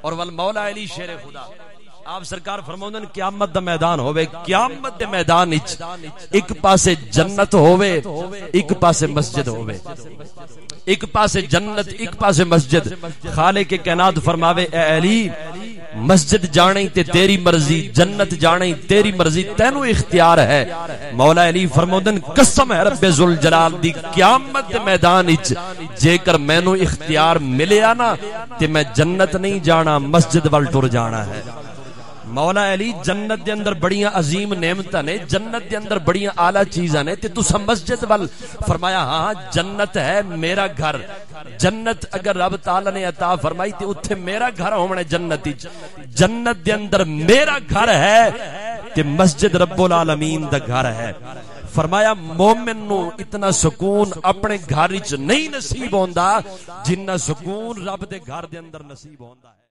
اور والمولا علی شیر خدا آپ سرکار فرماؤندن قیامت دا میدان ہوے قیامت دے میدان وچ ایک پاسے جنت ہوے ایک پاسے مسجد ہوے ایک پاسے جنت ایک پاسے مسجد خالق کائنات فرماوے اے علی مسجد جانے تے تیری مرضی جنت جانے تیری مرضی تینو اختیار ہے مولا علی فرماؤندن قسم ہے رب ذوالجلال دی قیامت دے میدان وچ جے کر مینوں اختیار ملیا نا تے میں جنت نہیں جانا مسجد ول ٹر جانا ہے مولا علی جنت دے اندر بڑیاں عظیم نعمتاں نے جنت دے اندر بڑیاں اعلی چیزاں نے تے تسا مسجد ول فرمایا ہاں جنت ہے میرا گھر جنت اگر رب تعالی نے عطا فرمائی تے اوتھے میرا گھر ہونا جنت وچ جنت دے اندر میرا گھر ہے تے مسجد رب العالمین دا گھر ہے فرمایا مومن نو اتنا سکون اپنے گھر وچ نہیں نصیب ہوندا جنہ سکون رب دے گھر دے اندر نصیب ہوندا ہے